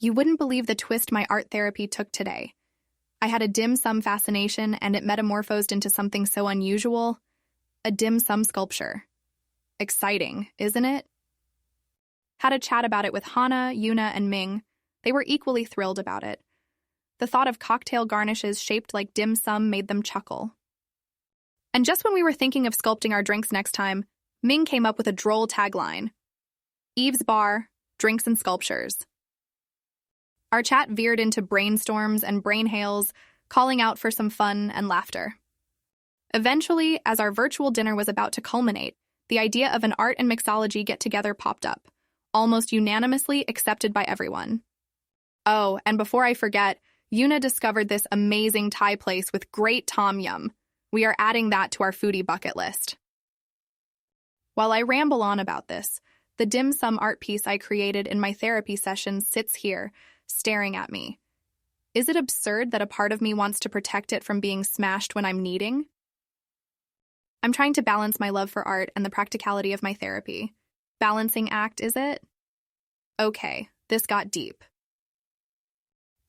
You wouldn't believe the twist my art therapy took today. I had a dim sum fascination and it metamorphosed into something so unusual. A dim sum sculpture. Exciting, isn't it? Had a chat about it with Hana, Yuna, and Ming. They were equally thrilled about it. The thought of cocktail garnishes shaped like dim sum made them chuckle. And just when we were thinking of sculpting our drinks next time, Ming came up with a droll tagline. Eve's Bar, Drinks and Sculptures. Our chat veered into brainstorms and brain hails, calling out for some fun and laughter. Eventually, as our virtual dinner was about to culminate, the idea of an art and mixology get-together popped up, almost unanimously accepted by everyone. Oh, and before I forget, Yuna discovered this amazing Thai place with great tom yum. We are adding that to our foodie bucket list. While I ramble on about this, the dim sum art piece I created in my therapy session sits here, staring at me. Is it absurd that a part of me wants to protect it from being smashed when I'm kneading? I'm trying to balance my love for art and the practicality of my therapy. Balancing act, is it? Okay, this got deep.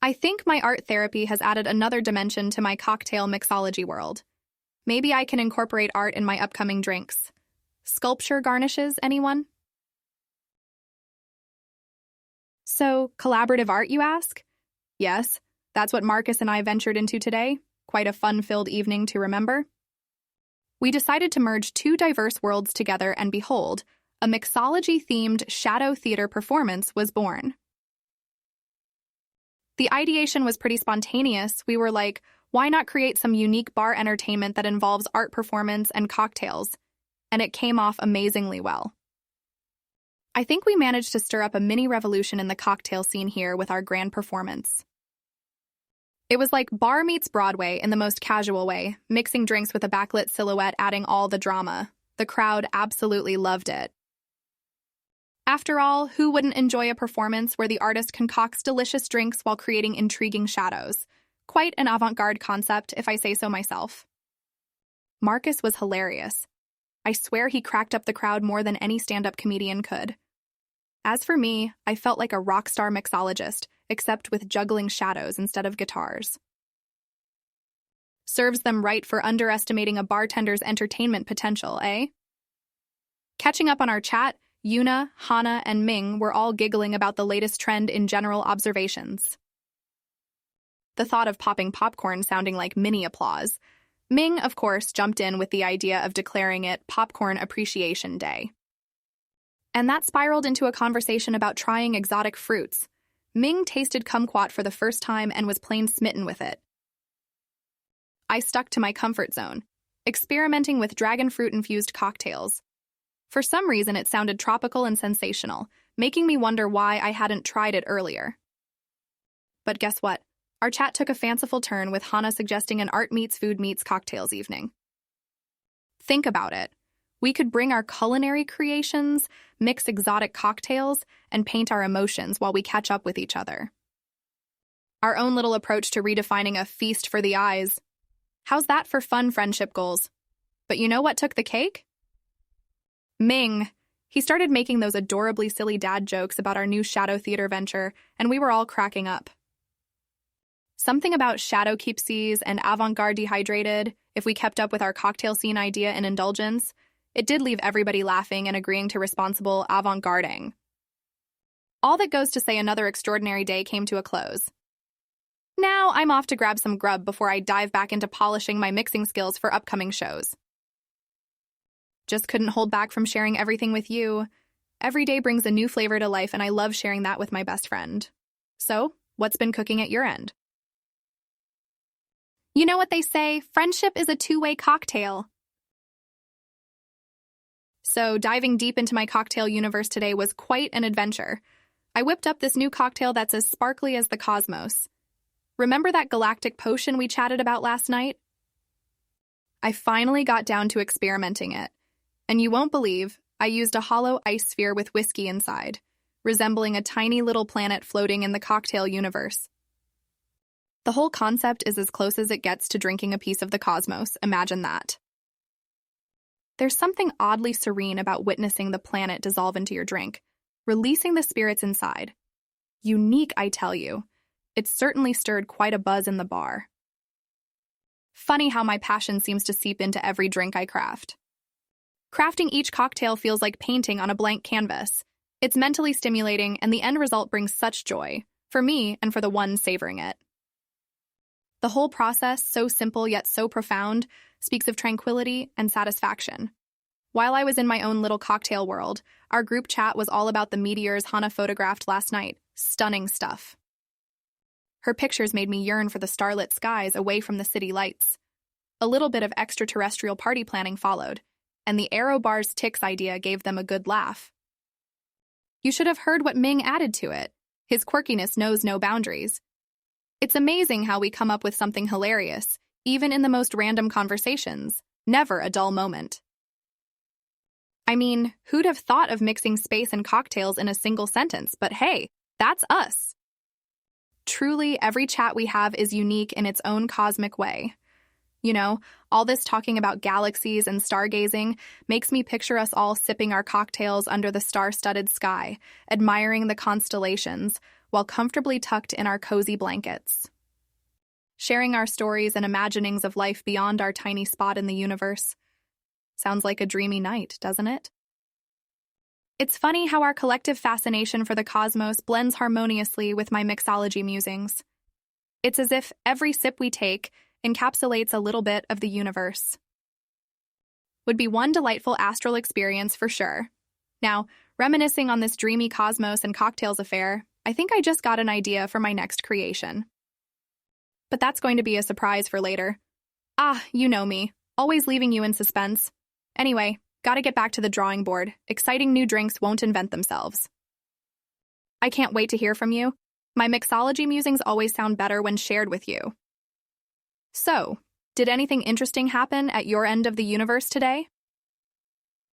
I think my art therapy has added another dimension to my cocktail mixology world. Maybe I can incorporate art in my upcoming drinks. Sculpture garnishes, anyone? So, collaborative art, you ask? Yes, that's what Marcus and I ventured into today. Quite a fun-filled evening to remember. We decided to merge two diverse worlds together and behold, a mixology-themed shadow theater performance was born. The ideation was pretty spontaneous. We were like, why not create some unique bar entertainment that involves art performance and cocktails? And it came off amazingly well. I think we managed to stir up a mini revolution in the cocktail scene here with our grand performance. It was like bar meets Broadway in the most casual way, mixing drinks with a backlit silhouette adding all the drama. The crowd absolutely loved it. After all, who wouldn't enjoy a performance where the artist concocts delicious drinks while creating intriguing shadows? Quite an avant-garde concept, if I say so myself. Marcus was hilarious. I swear he cracked up the crowd more than any stand-up comedian could. As for me, I felt like a rock star mixologist, except with juggling shadows instead of guitars. Serves them right for underestimating a bartender's entertainment potential, eh? Catching up on our chat, Yuna, Hana, and Ming were all giggling about the latest trend in general observations. The thought of popping popcorn sounding like mini applause. Ming, of course, jumped in with the idea of declaring it Popcorn Appreciation Day. And that spiraled into a conversation about trying exotic fruits. Ming tasted kumquat for the first time and was plain smitten with it. I stuck to my comfort zone, experimenting with dragon fruit-infused cocktails. For some reason, it sounded tropical and sensational, making me wonder why I hadn't tried it earlier. But guess what? Our chat took a fanciful turn with Hana suggesting an art meets food meets cocktails evening. Think about it. We could bring our culinary creations, mix exotic cocktails, and paint our emotions while we catch up with each other. Our own little approach to redefining a feast for the eyes. How's that for fun friendship goals? But you know what took the cake? Ming. He started making those adorably silly dad jokes about our new shadow theater venture, and we were all cracking up. Something about shadow keepsies and avant-garde dehydrated, if we kept up with our cocktail scene idea and indulgence, it did leave everybody laughing and agreeing to responsible avant-garding. All that goes to say another extraordinary day came to a close. Now I'm off to grab some grub before I dive back into polishing my mixing skills for upcoming shows. Just couldn't hold back from sharing everything with you. Every day brings a new flavor to life, and I love sharing that with my best friend. So, what's been cooking at your end? You know what they say, friendship is a two-way cocktail. So, diving deep into my cocktail universe today was quite an adventure. I whipped up this new cocktail that's as sparkly as the cosmos. Remember that galactic potion we chatted about last night? I finally got down to experimenting it. And you won't believe, I used a hollow ice sphere with whiskey inside, resembling a tiny little planet floating in the cocktail universe. The whole concept is as close as it gets to drinking a piece of the cosmos, imagine that. There's something oddly serene about witnessing the planet dissolve into your drink, releasing the spirits inside. Unique, I tell you. It certainly stirred quite a buzz in the bar. Funny how my passion seems to seep into every drink I craft. Crafting each cocktail feels like painting on a blank canvas. It's mentally stimulating, and the end result brings such joy, for me and for the one savoring it. The whole process, so simple yet so profound, speaks of tranquility and satisfaction. While I was in my own little cocktail world, our group chat was all about the meteors Hana photographed last night. Stunning stuff. Her pictures made me yearn for the starlit skies away from the city lights. A little bit of extraterrestrial party planning followed, and the Aero Bars Ticks idea gave them a good laugh. You should have heard what Ming added to it. His quirkiness knows no boundaries. It's amazing how we come up with something hilarious, even in the most random conversations. Never a dull moment. I mean, who'd have thought of mixing space and cocktails in a single sentence? But hey, that's us. Truly, every chat we have is unique in its own cosmic way. You know, all this talking about galaxies and stargazing makes me picture us all sipping our cocktails under the star-studded sky, admiring the constellations, while comfortably tucked in our cozy blankets. Sharing our stories and imaginings of life beyond our tiny spot in the universe. Sounds like a dreamy night, doesn't it? It's funny how our collective fascination for the cosmos blends harmoniously with my mixology musings. It's as if every sip we take encapsulates a little bit of the universe. Would be one delightful astral experience for sure. Now, reminiscing on this dreamy cosmos and cocktails affair, I think I just got an idea for my next creation. But that's going to be a surprise for later. Ah, you know me, always leaving you in suspense. Anyway, gotta get back to the drawing board. Exciting new drinks won't invent themselves. I can't wait to hear from you. My mixology musings always sound better when shared with you. So, did anything interesting happen at your end of the universe today?